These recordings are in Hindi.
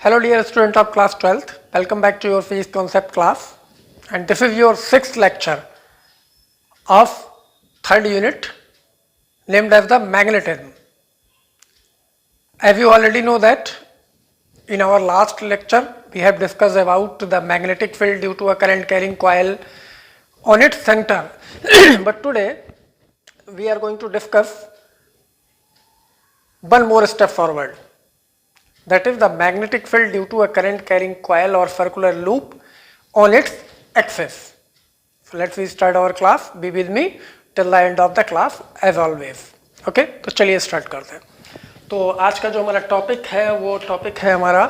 Hello dear student of class 12th, welcome back to your physics concept class, and this is your 6th lecture of 3rd unit named as the magnetism. As you already know that in our last lecture we have discussed about the magnetic field due to a current carrying coil on its center but today we are going to discuss one more step forward. That is the magnetic field due to a current carrying coil or circular loop on its axis. So let's start our class. Be with me till the end of the class as always. Okay, तो चलिए स्टार्ट करते हैं. तो आज का जो हमारा टॉपिक है वो टॉपिक है हमारा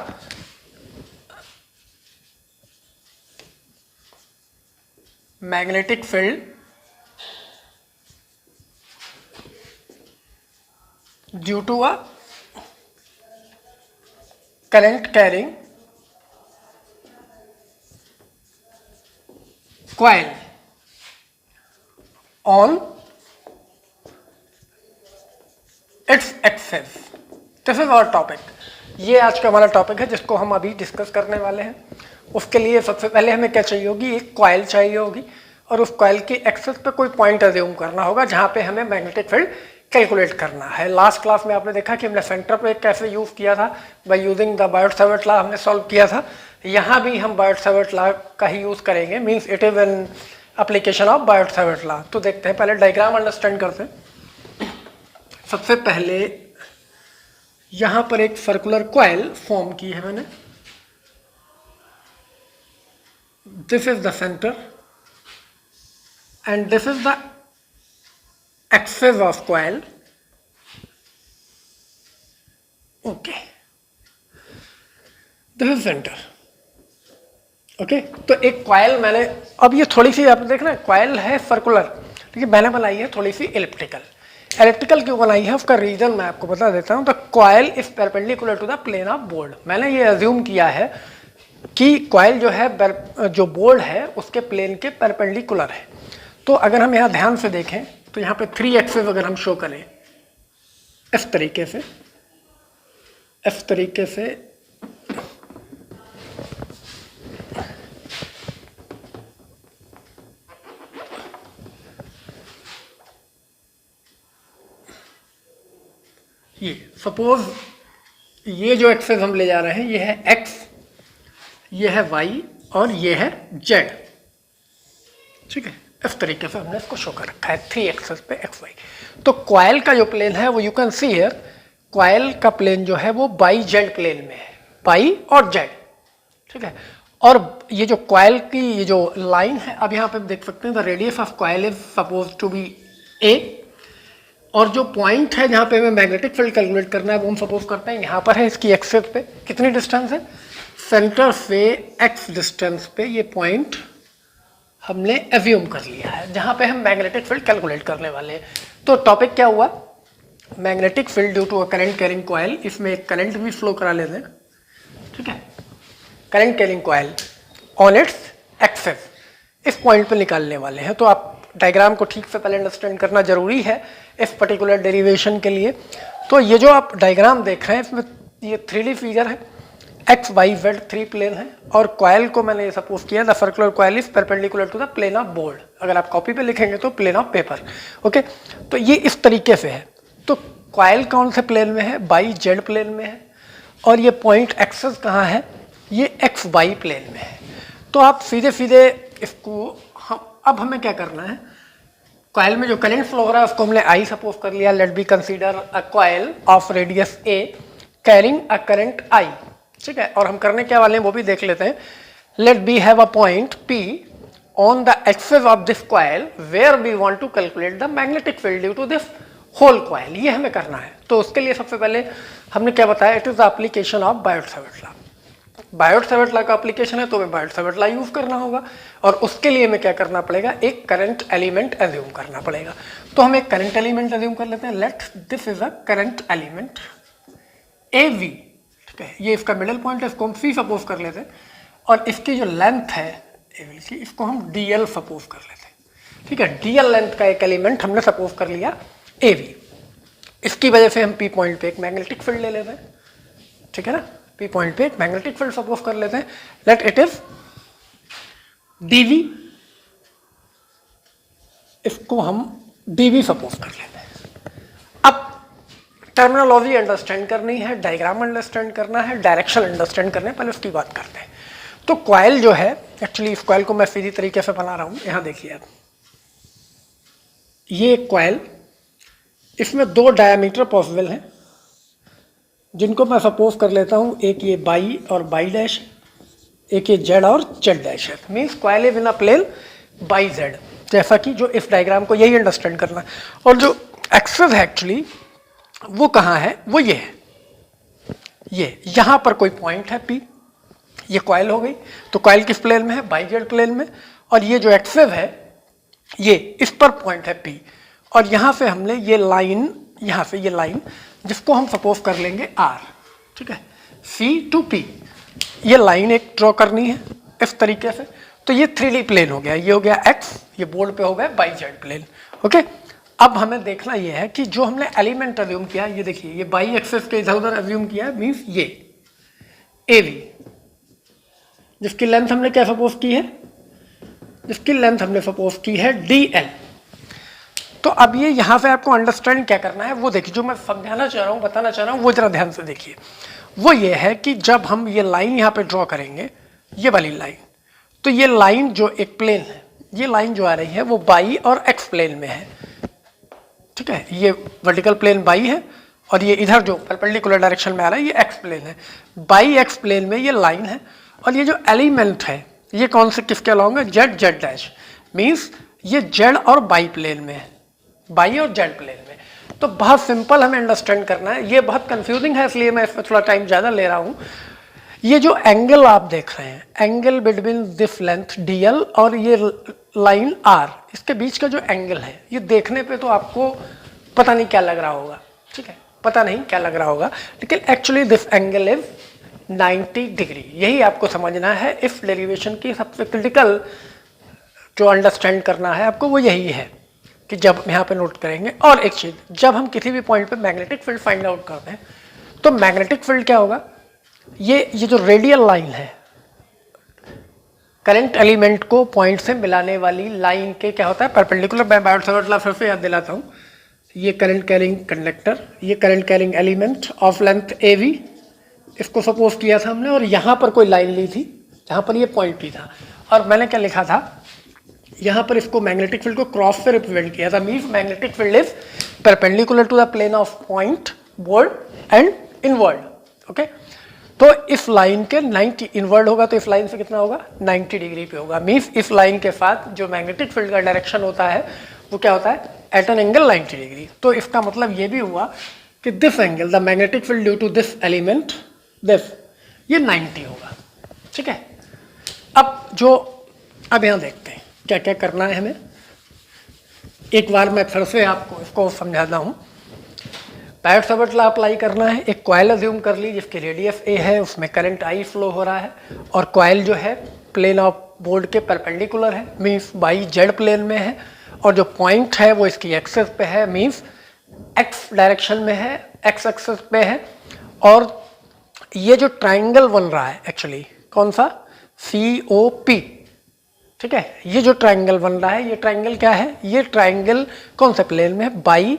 magnetic field due to a current carrying coil on its axis. This is our topic. ये आज का हमारा टॉपिक है जिसको हम अभी डिस्कस करने वाले हैं. उसके लिए सबसे पहले हमें क्या चाहिए होगी, एक कॉइल चाहिए होगी और उस कॉइल की एक्सिस पे कोई पॉइंट अज्यूम करना होगा जहां पे हमें मैग्नेटिक फील्ड कैलकुलेट करना है. लास्ट क्लास में आपने देखा कि हमने सेंटर पे कैसे यूज किया था, by using the Biot-Savart law हमने सॉल्व किया था. यहाँ भी हम बायोट-सावर्ट लॉ का ही यूज करेंगे, means it is an application of Biot-Savart law. तो देखते हैं, पहले डायग्राम अंडरस्टैंड करते हैं. सबसे पहले यहाँ पर एक सर्कुलर कॉइल फॉर्म की है मैंने. This is the centre and this is the axis of coil. Okay, this is center. Okay, तो एक कॉइल मैंने, अब ये थोड़ी सी आप देख रहे हैं कॉइल है सर्कुलर, लेकिन मैंने बनाई है थोड़ी सी इलिप्टिकल. इलिप्टिकल क्यों बनाई है उसका रीजन मैं आपको बता देता हूँ. The coil is perpendicular to the plane of board. मैंने ये अज्यूम किया है कि कॉइल जो है जो बोर्ड है उसके प्लेन के परपेंडिकुलर है. तो अगर हम यहाँ ध्यान से देखें तो यहाँ पे 3 एक्सिस अगर हम शो करें इस तरीके से, ये सपोज ये जो एक्सिस हम ले जा रहे हैं ये है एक्स, ये है वाई और ये है जेड. ठीक है, इस तरीके से हमने इसको शो कर रखा है 3 एक्सिस पे एक्स वाई. तो कॉइल का जो प्लेन है वो you can see here, coil का प्लेन जो है वो बाई जेड प्लेन में है, बाई और जेड. ठीक है, और ये जो कॉइल की ये जो लाइन है, अब यहाँ पे देख सकते हैं the radius of coil is suppose to be A, और जो पॉइंट है जहाँ पे हमें मैग्नेटिक फील्ड कैलकुलेट करना है वो हम सपोज करते हैं यहाँ पर है. इसकी एक्सिस पे कितनी डिस्टेंस है, सेंटर से एक्स डिस्टेंस पे ये पॉइंट हमने एज्यूम कर लिया है जहां पे हम मैग्नेटिक फील्ड कैलकुलेट करने वाले हैं. तो टॉपिक क्या हुआ, magnetic field due to a current carrying coil. इसमें एक करंट भी फ्लो करा लेते हैं. ठीक है, current carrying coil on its axis, इस पॉइंट पे निकालने वाले हैं. तो आप डायग्राम को ठीक से पहले अंडरस्टैंड करना जरूरी है इस पर्टिकुलर डेरिवेशन के लिए. तो ये जो आप डायग्राम देख रहे हैं इसमें ये 3D फिगर है, एक्स वाई जेड 3 प्लेन है, और कॉइल को मैंने सपोज किया the circular coil is perpendicular to the plane of board. अगर आप कॉपी पे लिखेंगे तो प्लेन ऑफ पेपर. ओके, तो ये इस तरीके से है. तो कॉइल कौन से प्लेन में है, बाई जेड प्लेन में है, और ये पॉइंट एक्सिस कहाँ है, ये एक्स वाई प्लेन में है. तो आप सीधे सीधे इसको अब हमें क्या करना है, कॉइल में जो करंट फ्लो हो रहा है उसको हमने आई सपोज कर लिया. Let be consider a coil of radius A carrying a current I. ठीक है, और हम करने क्या वाले हैं वो भी देख लेते हैं. Let be have a point P on the axis of this coil where we want to calculate the magnetic field due to this whole coil. ये हमें करना है. तो उसके लिए सबसे पहले हमने क्या बताया, it is the application of Biot-Savart law. Biot-Savart law का एप्लीकेशन है तो हमें बायोट-सावर्ट लॉ यूज करना होगा, और उसके लिए हमें क्या करना पड़ेगा, एक करंट एलिमेंट एज्यूम करना पड़ेगा. तो हम एक करंट एलिमेंट एज्यूम कर लेते हैं. Let this is a current element A V. ठीक है, ये इसका मिडिल पॉइंट है, इसको हम सी सपोज कर लेते हैं, और इसकी जो लेंथ है एवी की इसको हम डीएल सपोज कर लेते हैं. ठीक है, डीएल लेंथ का एक एलिमेंट हमने सपोज कर लिया एवी. इसकी वजह से हम पी पॉइंट पे एक मैग्नेटिक फील्ड ले लेते हैं. ठीक है ना, पी पॉइंट पे एक मैग्नेटिक फील्ड सपोज कर लेते हैं, लेट इट इज डीवी, इसको हम डीवी सपोज कर लेते हैं। अब टर्मिनोलॉजी अंडरस्टैंड करनी है, डायग्राम अंडरस्टैंड करना है, डायरेक्शन अंडरस्टैंड करने है, पहले उसकी बात करते हैं। तो कॉइल जो है, एक्चुअली इस कॉइल को मैं सीधी तरीके से बना रहा हूं, यहां देखिए आप, ये एक कॉइल, इसमें दो डायमीटर पॉसिबल हैं जिनको मैं सपोज कर लेता हूं, एक ये बाई और बाई डैश, एक ये जेड और जेड डैश है। Means coil is in a plane Y Z, जैसा कि जो इस डायग्राम को यही अंडरस्टैंड करना है। और जो एक्सिस है एक्चुअली वो कहाँ है, वो ये है, ये यहां पर कोई पॉइंट है पी, ये कॉइल हो गई। तो कॉइल किस प्लेन में है, बाई जेड प्लेन में, और ये जो एक्सिस है ये इस पर पॉइंट है पी, और यहां से हमने ये लाइन, यहां से ये लाइन जिसको हम सपोज कर लेंगे आर, ठीक है, सी टू पी, ये लाइन एक ड्रॉ करनी है इस तरीके से। तो ये 3D प्लेन हो गया, ये हो गया एक्स, ये बोर्ड पे हो गया बाई जेड प्लेन। ओके, अब हमें देखना ये है कि जो हमने एलिमेंट अज्यूम किया, ये देखिए ये बाई एक्सिस के इधर उधर अज्यूम किया, मीन्स ये ए वी, जिसकी लेंथ हमने क्या सपोज की है, जिसकी लेंथ हमने सपोज की है DL। तो अब ये यहां से आपको अंडरस्टैंड क्या करना है वो देखिए, जो मैं समझाना चाह रहा हूं, बताना चाह रहा हूं, वो जरा ध्यान से देखिए। वो ये है कि जब हम ये लाइन यहां पे ड्रॉ करेंगे, ये वाली लाइन, तो ये लाइन जो एक प्लेन है, ये लाइन जो आ रही है वो बाई और एक्स प्लेन में है, ठीक है, ये वर्टिकल प्लेन बाई है और ये इधर जो परपेंडिकुलर डायरेक्शन में आ रहा है ये एक्स प्लेन है। बाई एक्स प्लेन में ये लाइन है, और ये जो एलिमेंट है ये कौन से किसके अलॉन्ग है, जेड जेड डैश, मीन्स ये जेड और बाई प्लेन में है, बाई और जेड प्लेन में। तो बहुत सिंपल हमें अंडरस्टैंड करना है, ये बहुत कंफ्यूजिंग है इसलिए मैं इसमें थोड़ा टाइम ज़्यादा ले रहा हूँ। ये जो एंगल आप देख रहे हैं, angle between this length DL और ये लाइन R, इसके बीच का जो एंगल है, ये देखने पे तो आपको पता नहीं क्या लग रहा होगा, ठीक है, पता नहीं क्या लग रहा होगा, लेकिन actually this angle is 90 degree. यही आपको समझना है, इस डेरिवेशन की सबसे क्रिटिकल जो अंडरस्टैंड करना है आपको वो यही है कि जब यहाँ पे नोट करेंगे। और एक चीज, जब हम किसी भी पॉइंट पे मैग्नेटिक फील्ड फाइंड आउट करते हैं तो मैग्नेटिक फील्ड क्या होगा, ये जो रेडियल लाइन है, करंट एलिमेंट को पॉइंट से मिलाने वाली लाइन के क्या होता है, परपेंडिकुलर। मैं बायोट सावर्ट लॉ फिर से याद दिलाता हूँ, ये करंट कैरिंग कंडक्टर, ये current carrying element of length AV, इसको सपोज किया था हमने, और यहाँ पर कोई लाइन ली थी जहाँ पर ये पॉइंट भी था, और मैंने क्या लिखा था, यहाँ पर इसको मैग्नेटिक फील्ड को क्रॉस से रिप्रेजेंट किया था, means magnetic field is perpendicular to the plane of point board and inward. Okay, तो इस लाइन के 90 इनवर्ड होगा, तो इस लाइन से कितना होगा, 90 डिग्री पे होगा। मीन्स इस लाइन के साथ जो मैग्नेटिक फील्ड का डायरेक्शन होता है वो क्या होता है, एट एन एंगल 90 डिग्री। तो इसका मतलब ये भी हुआ कि this angle, the magnetic field due to this element, this, ये 90 होगा, ठीक है। अब यहाँ देखते हैं क्या क्या करना है हमें। एक बार मैं फिर से आपको इसको समझाता हूँ। बायोट सावर्ट लॉ अप्लाई करना है। एक कॉइल अज्यूम कर ली जिसकी रेडियस A है, उसमें करंट I फ्लो हो रहा है, और कॉइल जो है प्लेन ऑफ बोर्ड के परपेंडिकुलर है, मीन्स बाई जेड प्लेन में है, और जो पॉइंट है वो इसकी एक्सिस पे है, मीन्स एक्स डायरेक्शन में है, एक्स एक्सिस पे है। और ये जो ट्राइंगल बन रहा है एक्चुअली कौन सा, COP, ठीक है, ये जो ट्राइंगल बन रहा है, ये ट्राइंगल क्या है, ये ट्राइंगल कौन से प्लेन में है, बाई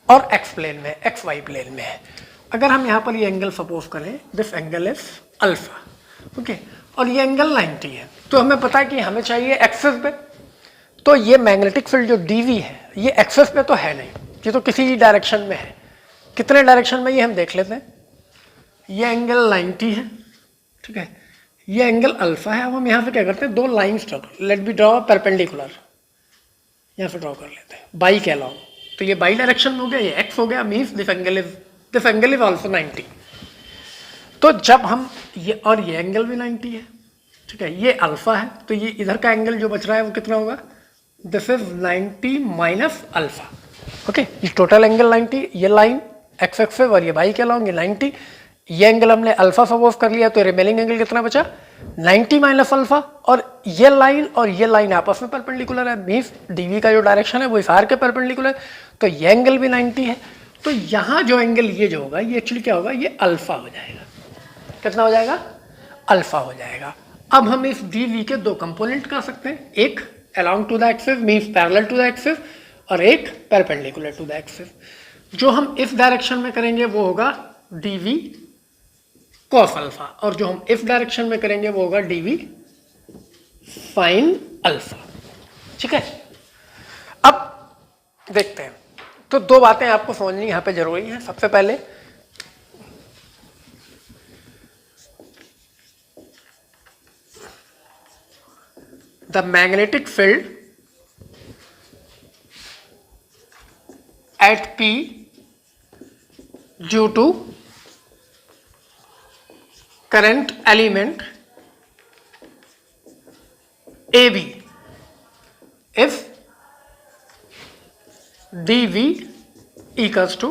और एक्स प्लेन में, एक्स वाई प्लेन में है। अगर हम यहाँ पर ये एंगल सपोज करें, this angle is alpha, okay, और ये एंगल 90 है, तो हमें पता है कि हमें चाहिए एक्सिस पे। तो ये मैग्नेटिक फील्ड जो DV है ये एक्सिस पे तो है नहीं, ये तो किसी डायरेक्शन में है। कितने डायरेक्शन में ये हम देख लेते हैं। ये एंगल 90 है, ठीक है, ये एंगल अल्फा है। अब हम यहाँ से क्या करते हैं, दो lines draw, let be draw perpendicular, यहाँ से ड्रॉ कर लेते हैं बाई के अलॉन्ग। तो ये बाई डायरेक्शन में हो गया, ये एक्स हो गया, means this angle is also 90। तो जब हम ये, और ये एंगल भी 90 है, ठीक है, ये अल्फा है, तो ये इधर का एंगल जो बच रहा है वो कितना होगा, this is 90 minus alpha. Okay, ये टोटल एंगल 90, ये लाइन एक्स एक्सिस और ये बाई के अलॉन्ग ये 90, ये एंगल हमने अल्फा सपोज कर लिया, तो रिमेनिंग एंगल कितना बचा, 90 माइनस अल्फा। और ये लाइन आपस में परपेंडिकुलर है, मीन्स डीवी का जो डायरेक्शन है वो इस आर के परपेंडिकुलर, तो ये एंगल भी 90 है। तो यहाँ जो एंगल ये जो होगा ये एक्चुअली क्या होगा, ये अल्फा हो जाएगा, कितना हो जाएगा, अल्फा हो जाएगा। अब हम इस डी वी के दो कंपोनेंट कर सकते हैं, एक along to the axis means parallel to the axis और एक परपेंडिकुलर टू द एक्सिस। जो हम इस डायरेक्शन में करेंगे वो होगा डी वी कॉस अल्फा और जो हम इस डायरेक्शन में करेंगे वो होगा डी वी साइन अल्फा। ठीक है, अब देखते हैं। तो दो बातें आपको समझनी यहां पे जरूरी है। सबसे पहले the magnetic field at P due to current element AB if dV equals to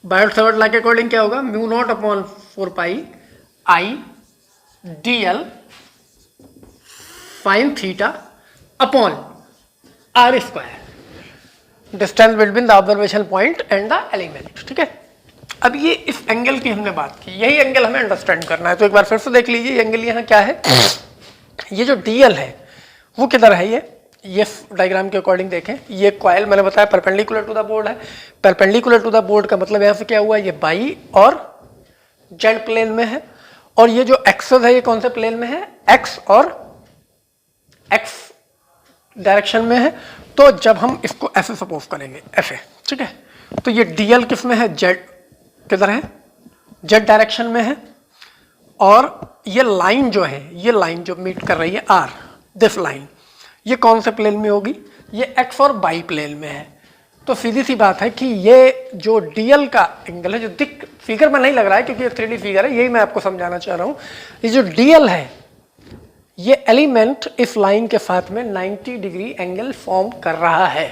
Biot-Savart law के अकॉर्डिंग क्या होगा, mu naught upon 4 pi I DL sine theta upon R square distance between the observation point and the element. ठीक है, अब ये इस एंगल की हमने बात की, यही एंगल हमें अंडरस्टैंड करना है। तो एक बार फिर से देख लीजिए, एंगल यहाँ क्या है, ये जो DL है वो किधर है, ये डायग्राम के अकॉर्डिंग देखें, ये कॉइल मैंने बताया परपेंडिकुलर टू द बोर्ड है। परपेंडिकुलर टू द बोर्ड का मतलब यहाँ से क्या हुआ, ये बाई और जेड प्लेन में है और ये जो एक्सेस है ये कौन से प्लेन में है, एक्स और एक्स डायरेक्शन में है। तो जब हम इसको ऐसे सपोज करेंगे ऐसे, ठीक है, तो ये DL किस में है, जेड किधर है, जेड डायरेक्शन में है और ये लाइन जो है, ये लाइन जो मीट कर रही है आर, दिस लाइन, ये कौन से प्लेन में होगी, ये एक्स और बाई प्लेन में है। तो सीधी सी बात है कि ये जो DL का एंगल है, जो दिख फिगर में नहीं लग रहा है क्योंकि ये 3D फिगर है, यही मैं आपको समझाना चाह रहा हूँ। ये जो DL है ये एलिमेंट इस लाइन के साथ में 90 डिग्री एंगल फॉर्म कर रहा है।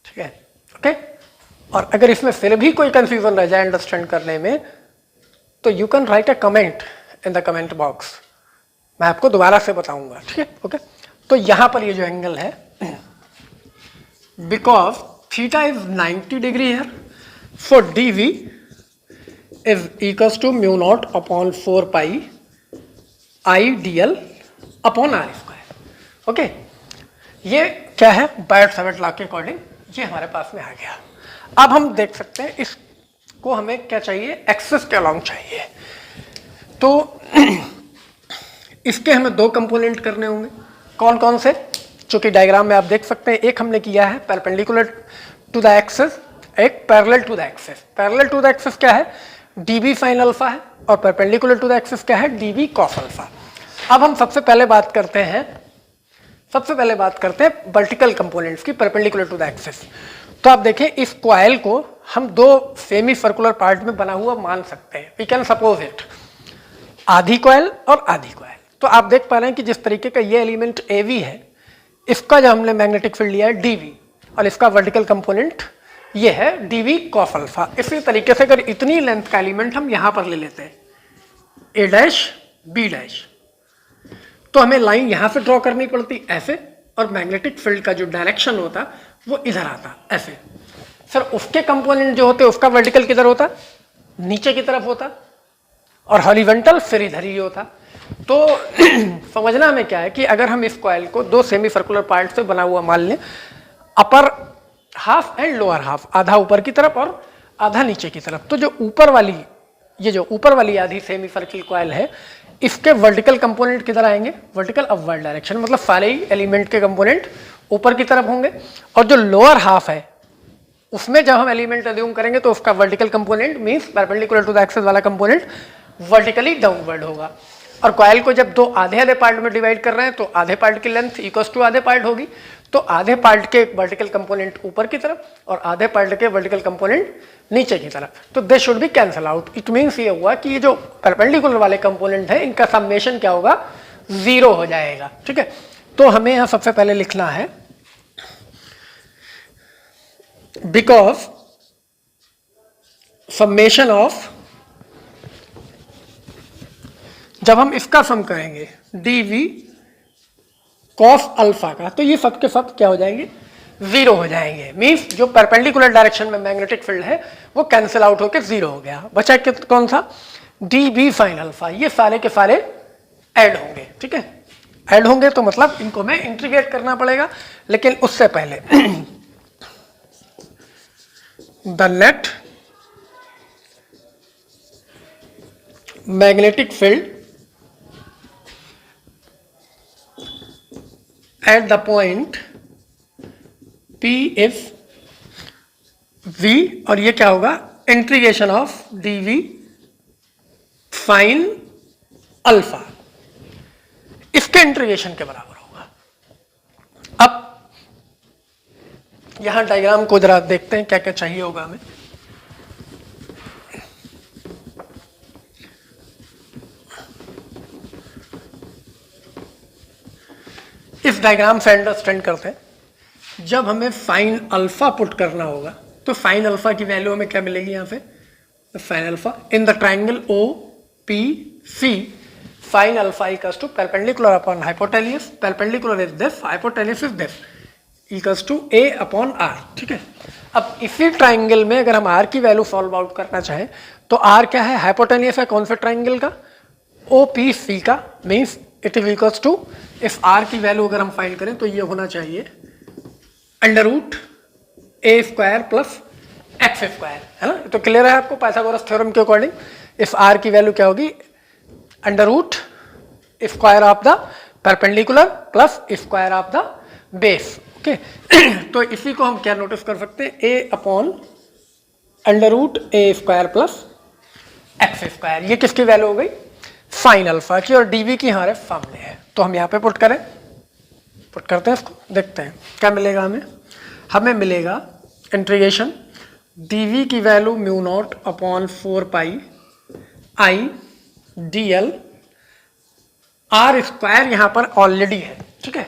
ठीक है, ओके। और अगर इसमें फिर भी कोई कंफ्यूजन रह जाए अंडरस्टैंड करने में तो you can right a comment in the comment box, मैं आपको दोबारा से बताऊंगा। ठीक है, ओके। तो यहां पर ये जो एंगल है, because theta is 90 degree here, so DV is equals to mu naught upon 4 pi I DL upon R square. Okay, ये क्या है, बायोट-सावर्ट लॉ के अकॉर्डिंग ये हमारे पास में आ गया। अब हम देख सकते हैं इसको हमें क्या चाहिए, एक्सिस के अलोंग चाहिए। तो इसके हमें दो कंपोनेंट करने होंगे, कौन कौन से, चूंकि डायग्राम में आप देख सकते हैं, एक हमने किया है परपेंडिकुलर टू द एक्सिस, एक parallel to the axis. Parallel to the axis क्या है, DB साइन अल्फा है और परपेंडिकुलर टू द एक्सिस क्या है, DB कॉस अल्फा। अब हम सबसे पहले बात करते हैं वर्टिकल कंपोनेंट्स की परपेंडिकुलर टू द एक्सिस। तो आप देखें, इस कॉइल को हम दो सेमी सर्कुलर पार्ट में बना हुआ मान सकते हैं, वी कैन सपोज इट आधी कॉइल और आधी कॉइल। तो आप देख पा रहे हैं कि जिस तरीके का ये एलिमेंट AV है, इसका जो हमने मैग्नेटिक फील्ड लिया है DV और इसका वर्टिकल कंपोनेंट ये है DV कॉस अल्फा। इसी तरीके से अगर इतनी लेंथ का एलिमेंट हम यहां पर ले लेते हैं A डैश B डैश, तो हमें लाइन यहां से ड्रॉ करनी पड़ती ऐसे और मैग्नेटिक फील्ड का जो डायरेक्शन होता वो इधर आता ऐसे। सर उसके कंपोनेंट जो होते उसका वर्टिकल किधर होता, नीचे की तरफ होता और हॉरिजॉन्टल फिर इधर ही होता। तो समझना हमें क्या है कि अगर हम इस कॉइल को दो सेमी सर्कुलर पार्ट से बना हुआ मान लें, upper half and lower half, आधा ऊपर की तरफ और आधा नीचे की तरफ, तो जो ऊपर वाली आधी सेमी सर्किल कॉइल है, इसके वर्टिकल कंपोनेंट किधर आएंगे, वर्टिकल अपवर्ड डायरेक्शन, मतलब सारे ही एलिमेंट के कंपोनेंट ऊपर की तरफ होंगे। और जो लोअर हाफ है उसमें जब हम एलिमेंट अज्यूम करेंगे तो उसका vertical component means perpendicular to the axis वाला कंपोनेंट वर्टिकली डाउनवर्ड होगा। और कॉइल को जब दो आधे पार्ट में डिवाइड कर रहे हैं तो आधे पार्ट की लेंथ इक्वल्स टू आधे पार्ट होगी, तो आधे पार्ट के वर्टिकल कंपोनेंट ऊपर की तरफ और आधे पार्ट के वर्टिकल कंपोनेंट नीचे की तरफ, तो they should be cancel out. It means ये हुआ कि ये जो परपेंडिकुलर वाले कंपोनेंट है इनका समेशन क्या होगा, 0 हो जाएगा। ठीक है, तो हमें यहां सबसे पहले लिखना है बिकॉज समेशन ऑफ, जब हम इसका सम करेंगे DV कॉस अल्फा का, तो ये सब के सब क्या हो जाएंगे, 0 हो जाएंगे। मींस जो परपेंडिकुलर डायरेक्शन में मैग्नेटिक फील्ड है वो कैंसिल आउट होकर 0 हो गया। बचा कौन सा, डी बी फाइन अल्फा, ये सारे के सारे ऐड होंगे, ठीक है। ऐड होंगे तो मतलब इनको मैं इंटीग्रेट करना पड़ेगा, लेकिन उससे पहले the net magnetic field at the point P is V, और ये क्या होगा, integration of dV fine alpha, इसके इंटीग्रेशन के बराबर होगा। अब यहां डायग्राम को जरा देखते हैं क्या क्या चाहिए होगा हमें। इस डायग्राम से अंडरस्टैंड करते हैं, जब हमें फाइन अल्फा पुट करना होगा तो फाइन अल्फा की वैल्यू हमें क्या मिलेगी यहां पे, sine alpha in the triangle O P C, sine alpha equals to perpendicular upon hypotenuse, perpendicular is this, hypotenuse is this, equals to A upon R, ठीक है। अब इसी ट्राइंगल में अगर हम आर की वैल्यू सॉल्व आउट करना चाहें तो आर क्या है, हाइपोटेन्यूज है कौन से ट्राइंगल का, ओ पी सी का, means it is equals to, if R की वैल्यू अगर हम फाइंड करें तो ये होना चाहिए under root A square plus x square, है ना। तो क्लियर है आपको पाइथागोरस थ्योरम के अकॉर्डिंग इफ आर की वैल्यू क्या होगी, under root square of the perpendicular plus square of the base, okay. तो इसी को हम क्या नोटिस कर सकते हैं, A upon under root A square plus x square, ये किसकी वैल्यू हो गई, फाइन अल्फा की, और डीवी की हमारे सामने है। तो हम यहाँ पे पुट करें, पुट करते हैं इसको, देखते हैं क्या मिलेगा हमें। हमें मिलेगा इंटीग्रेशन dv की value mu naught upon 4 pi I D L, R square यहां पर ऑलरेडी है, ठीक है,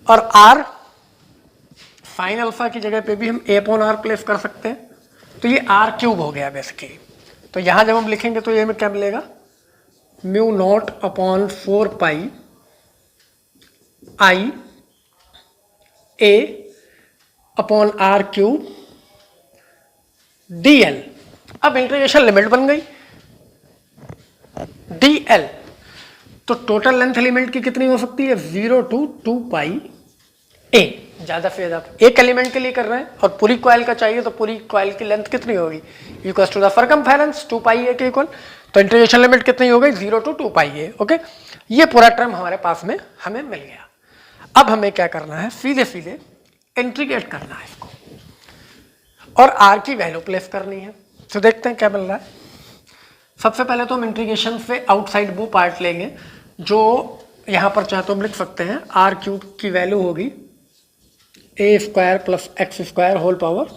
और आर फाइन अल्फा की जगह पे भी हम ए अपॉन आर प्लेस कर सकते हैं, तो ये आर क्यूब हो गया बेसिकली। तो यहां जब हम लिखेंगे तो ये हमें क्या मिलेगा, mu naught upon 4 pi I A upon R cube D L. अब इंटीग्रेशन लिमिट बन गई डी एल, तो टोटल लेंथ एलिमेंट की कितनी हो सकती है, 0 to 2 पाई ए, ज्यादा से ज्यादा एक एलिमेंट के लिए कर रहे हैं, और पूरी कॉइल का चाहिए तो पूरी कॉइल की लेंथ कितनी होगी, equal to the circumference 2 pi ए के इक्वल, तो इंटीग्रेशन लिमिट कितनी हो गई, 0 to 2 पाई ए, ओके। ये पूरा टर्म हमारे पास में हमें मिल गया। अब हमें क्या करना है, सीधे सीधे इंटीग्रेट करना है इसको, और आर की वैल्यू प्लेस करनी है। तो देखते हैं क्या मिल रहा है। सबसे पहले तो हम इंटीग्रेशन से आउटसाइड वो पार्ट लेंगे जो यहां पर चाहे तो हम लिख सकते हैं, आर क्यूब की वैल्यू होगी A square plus x square whole power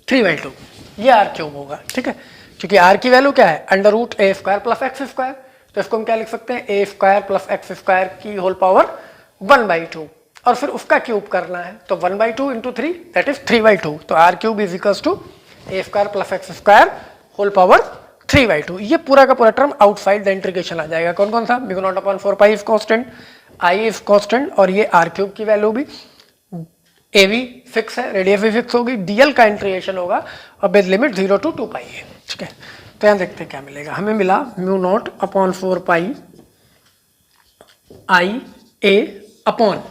3/2, ये आर क्यूब होगा, ठीक है, क्योंकि आर की वैल्यू क्या है, under root A square plus x square, तो इसको हम क्या लिख सकते हैं, A square plus x square की होल पावर 1/2, और फिर उसका क्यूब करना है, तो 1/2 इंटू 3 दैट इज 3/2, तो R cube is equals to A square plus x square whole power 3/2। ये पूरा का पूरा टर्म आउटसाइड द इंटीग्रेशन आ जाएगा। कौन कौन सा, mu naught upon 4 pi is constant, I is constant, और ये आर क्यूब की वैल्यू भी, ए भी फिक्स है, रेडियस भी फिक्स होगी, डीएल का इंटीग्रेशन होगा और विद लिमिट 0 to 2 पाई है, ठीक है। तो यहां देखते हैं क्या मिलेगा, हमें मिला mu naught upon 4 pi I A upon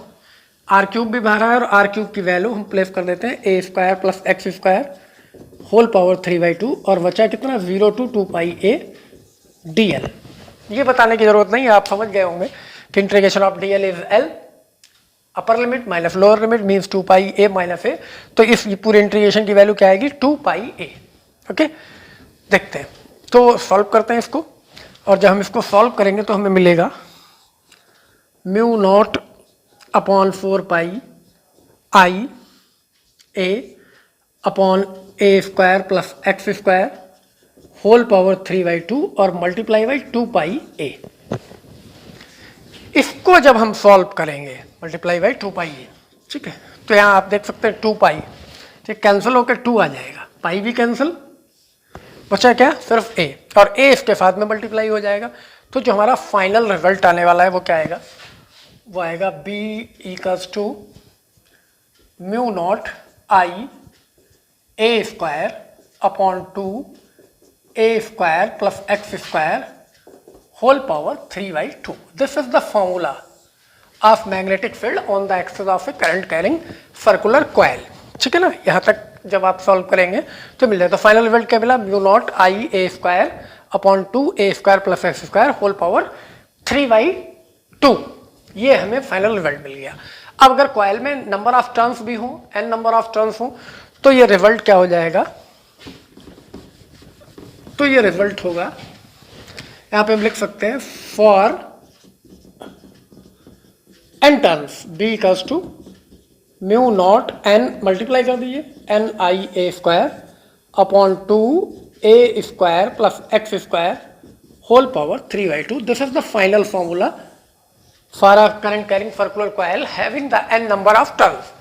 R cube भी बाहर है, और आर क्यूब की वैल्यू हम प्लेस कर देते हैं A square plus x square whole power 3/2, और बचा कितना 0 to 2 pi A D L. ये बताने की जरूरत नहीं है, आप समझ गए होंगे कि integration of D L is L, upper limit minus lower limit means 2 pi A minus A, तो इस पूरे इंटीग्रेशन की वैल्यू क्या आएगी, 2 पाई ए, ओके। देखते हैं, तो सॉल्व करते हैं इसको, और जब हम इसको सॉल्व करेंगे तो हमें मिलेगा mu naught upon 4 pi I A upon A square plus x square whole power 3/2 और मल्टीप्लाई बाई 2 पाई ए। इसको जब हम सॉल्व करेंगे मल्टीप्लाई बाई 2 पाई ए, ठीक है, तो यहाँ आप देख सकते हैं 2 पाई, ठीक, कैंसिल होकर 2 आ जाएगा, पाई भी कैंसिल, बचा क्या सिर्फ ए, और ए इसके साथ में मल्टीप्लाई हो जाएगा। तो जो हमारा फाइनल रिजल्ट आने वाला है वो क्या आएगा, वो आएगा B equals to mu naught I A square upon 2 a square plus x square whole power 3/2. This is the formula of magnetic field on the axis of a current carrying circular coil. ठीक है ना, यहाँ तक जब आप सॉल्व करेंगे तो मिल जाए। तो फाइनल रिजल्ट क्या मिला, mu naught I A square upon 2a square plus x square whole power 3/2। ये हमें फाइनल रिजल्ट मिल गया। अब अगर कॉइल में नंबर ऑफ टर्न्स भी हो, n नंबर ऑफ टर्न्स हो, तो ये रिजल्ट क्या हो जाएगा, तो ये रिजल्ट होगा, यहां पे हम लिख सकते हैं for n turns b equals to mu naught n multiply कर दीजिए n I A square upon 2a square plus x square whole power 3/2। This is the final formula for a current carrying circular coil having the n number of turns.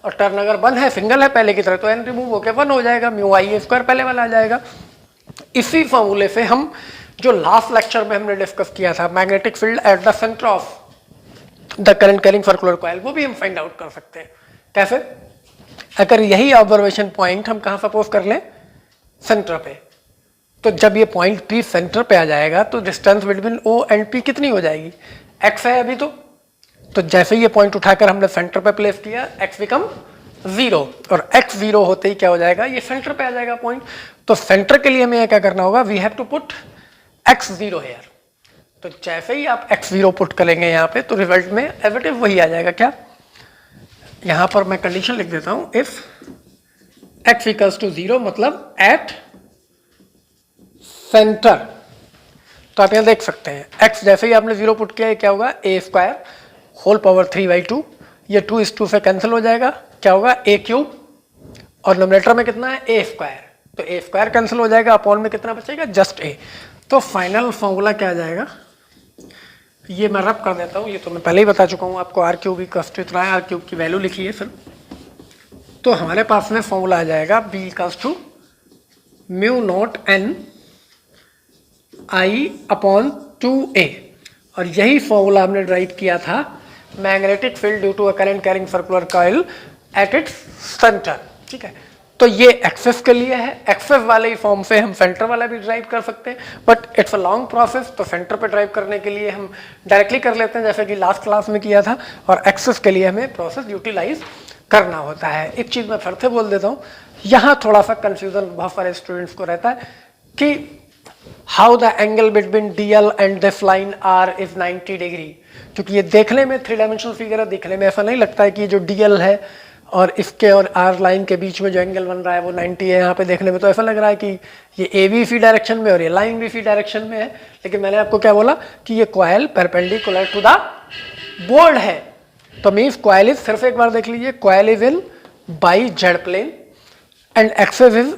और टर्न अगर 1 है, सिंगल है पहले की तरह, तो n रिमूव होकर 1 हो जाएगा, म्यू आई ए स्क्वायर पहले वाला आ जाएगा। इसी फॉर्मूले से हम जो लास्ट लेक्चर में हमने डिस्कस किया था, magnetic field at the centre of the current carrying circular coil, वो भी हम फाइंड आउट कर सकते हैं। कैसे, अगर यही ऑब्जर्वेशन पॉइंट हम कहाँ सपोज कर लें, सेंटर पे, तो जब ये पॉइंट P सेंटर पे आ जाएगा तो distance between O and P कितनी हो जाएगी, x है अभी तो जैसे ही ये पॉइंट उठाकर हमने सेंटर पे प्लेस किया, x बिकम 0, और x 0 होते ही क्या हो जाएगा, ये सेंटर पे आ जाएगा पॉइंट। तो सेंटर के लिए हमें क्या करना होगा, we have to put x 0 here. तो जैसे ही आप x 0 पुट करेंगे यहाँ पे, तो रिजल्ट में एज इट इज वही आ जाएगा। क्या, यहाँ पर मैं कंडीशन लिख देता हूँ, इफ x इक्वल्स टू 0, मतलब एट सेंटर। तो आप यहाँ देख सकते हैं x जैसे ही आपने 0 पुट किया, क्या होगा, a स्क्वायर होल पावर 3/2, ये 2 इस 2 से कैंसिल हो जाएगा, क्या होगा a क्यूब, और नोमिनेटर में कितना है a स्क्वायर, तो a स्क्वायर कैंसिल हो जाएगा, अपॉन में कितना बचेगा, जस्ट a। तो फाइनल फॉर्मूला क्या आ जाएगा, ये मैं रब कर देता हूँ, ये तो मैं पहले ही बता चुका हूँ आपको, आर क्यूब इक्वल्स इतना है, आर क्यूब की वैल्यू लिखिए फिर। तो हमारे पास में फॉर्मूला आ जाएगा b equals to mu naught n I upon 2a, और यही फॉर्मूला हमने ड्राइव किया था magnetic field due to a current carrying circular coil at its centre. ठीक है, तो ये एक्सेस के लिए है, एक्सेस वाले ही फॉर्म से हम सेंटर वाला भी ड्राइव कर सकते हैं, but it's a long process, तो सेंटर पे ड्राइव करने के लिए हम डायरेक्टली कर लेते हैं जैसे कि लास्ट क्लास में किया था, और एक्सेस के लिए हमें प्रोसेस यूटिलाइज करना होता है। एक चीज़ मैं फिर से बोल देता हूँ, यहाँ थोड़ा सा कंफ्यूजन बहुत सारे स्टूडेंट्स को रहता है कि how the angle between DL and this line R is 90 degree, क्योंकि ये देखने में 3 डायमेंशनल फिगर है, देखने में ऐसा नहीं लगता है कि ये जो DL है और इसके और R लाइन के बीच में जो एंगल बन रहा है वो 90 है। यहाँ पे देखने में तो ऐसा लग रहा है कि ये A भी इसी डायरेक्शन में और ये लाइन भी इसी डायरेक्शन में है, लेकिन मैंने आपको क्या बोला कि ये coil perpendicular to the board है। तो मीन्स कॉइल इज, सिर्फ एक बार देख लीजिए, coil is in by Z plane and axis is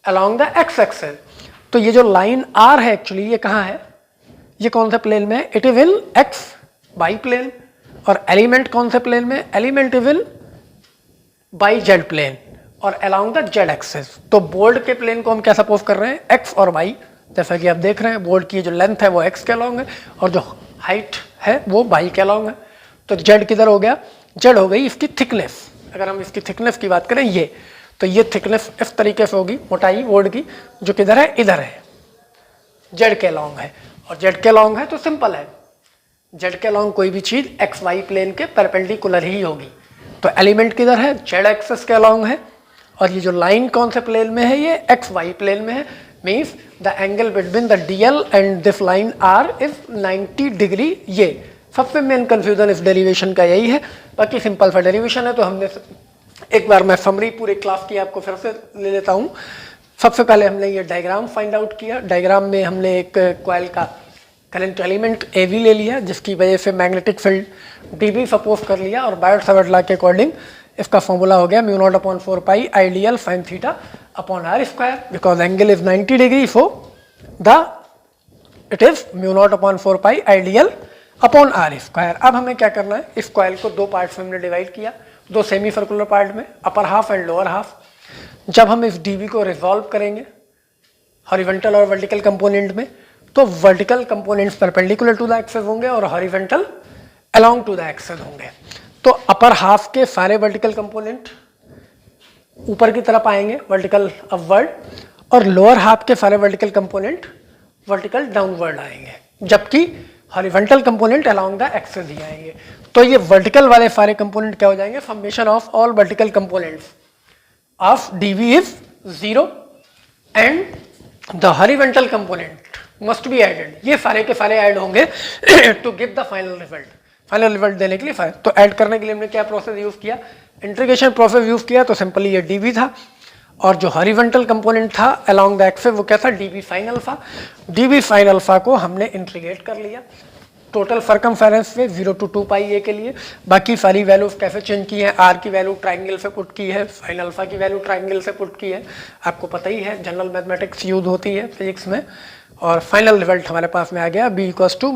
along the x axis। तो ये जो लाइन R है एक्चुअली ये कहाँ है, ये कौन से प्लेन में, it is in x by plane, और एलिमेंट कौन से प्लेन में, element is in by Z plane और along the z axis। तो बोर्ड के प्लेन को हम क्या सपोज कर रहे हैं, x और y, जैसा कि आप देख रहे हैं बोर्ड की जो लेंथ है वो x के अलॉन्ग है और जो हाइट है वो y के अलॉन्ग है। तो z किधर हो गया, z हो गई इसकी थिकनेस। अगर हम इसकी थिकनेस की बात करें ये, तो ये थिकनेस इस तरीके से होगी, मोटाई बोर्ड की, जो किधर है, इधर है, जेड के लॉन्ग है, और जेड के लॉन्ग है तो सिंपल है, जेड के लॉन्ग कोई भी चीज एक्स वाई प्लेन के परपेंडिकुलर ही होगी। तो एलिमेंट किधर है, जेड एक्सिस के लॉन्ग है, और ये जो लाइन कौन से प्लेन में है, ये एक्स वाई प्लेन में है। Means the angle between the DL and this line R is 90 degree. ये सबसे मेन कंफ्यूजन इस डेरिवेशन का यही है, बाकी सिंपल सा डेरिवेशन है। तो हमने एक बार मैं समरी पूरे क्लास की आपको फिर से ले लेता हूँ। सबसे पहले हमने ये डायग्राम फाइंड आउट किया। डायग्राम में हमने एक कॉइल का करंट एलिमेंट AB ले लिया, जिसकी वजह से मैग्नेटिक फील्ड DB सपोज कर लिया, और बायोट सावर्ट लॉ के अकॉर्डिंग इसका फॉर्मूला हो गया mu naught upon 4 pi ideal sign theta upon R square, because angle is 90 degree, so the it is mu naught upon 4 pi ideal upon R square. अब हमें क्या करना है, इस कॉइल को 2 पार्ट्स में हमने डिवाइड किया, 2 सेमी सर्कुलर पार्ट में, upper half and lower half. जब हम इस DB को रिजॉल्व करेंगे हॉरिजॉन्टल और वर्टिकल कंपोनेंट में, तो vertical components perpendicular to the axis होंगे और horizontal along to the axis होंगे। तो अपर हाफ के सारे वर्टिकल कंपोनेंट ऊपर की तरफ आएंगे, वर्टिकल अपवर्ड, और लोअर हाफ के सारे वर्टिकल कंपोनेंट वर्टिकल डाउनवर्ड आएंगे, जबकि horizontal component along the axis ही आएंगे। तो ये वर्टिकल वाले सारे कंपोनेंट क्या हो जाएंगे, summation of all vertical components of dv is 0 and the horizontal component must be added. ये सारे के सारे ऐड होंगे to give the final result. Final result देने के लिए तो ऐड करने के लिए हमने क्या प्रोसेस यूज किया, इंटीग्रेशन प्रोसेस यूज किया। तो सिंपली ये dv था और जो हॉरिजॉन्टल कंपोनेंट था अलोंग द एक्सिस वो क्या था, dv sin alpha. dv sin alpha को हमने इंटीग्रेट कर लिया टोटल सर्कमफेरेंस से 0 to 2 पाई ए के लिए। बाकी सारी वैल्यूज कैसे चेंज की है, आर की वैल्यू ट्राइंगल से पुट की है, sin अल्फा की वैल्यू ट्राइंगल से पुट की है, आपको पता ही है जनरल मैथमेटिक्स यूज होती है फिजिक्स में। और फाइनल रिजल्ट हमारे पास में आ गया b equals to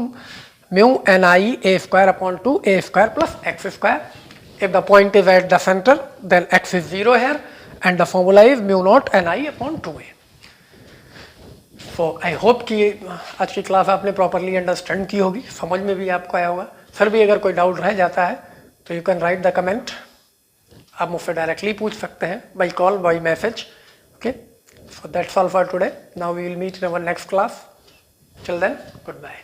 mu ni a square upon 2 a square plus x square. If the point is at the centre then x is 0 here and the formula is mu naught ni upon 2a। So I hope कि आज की क्लास आपने प्रॉपरली अंडरस्टैंड की होगी, समझ में भी आपको आया होगा। फिर भी अगर कोई डाउट रह जाता है तो you can write the comment, आप मुझसे डायरेक्टली पूछ सकते हैं by call by message. Okay, so that's all for today. Now we will meet in our next class. Till then good bye.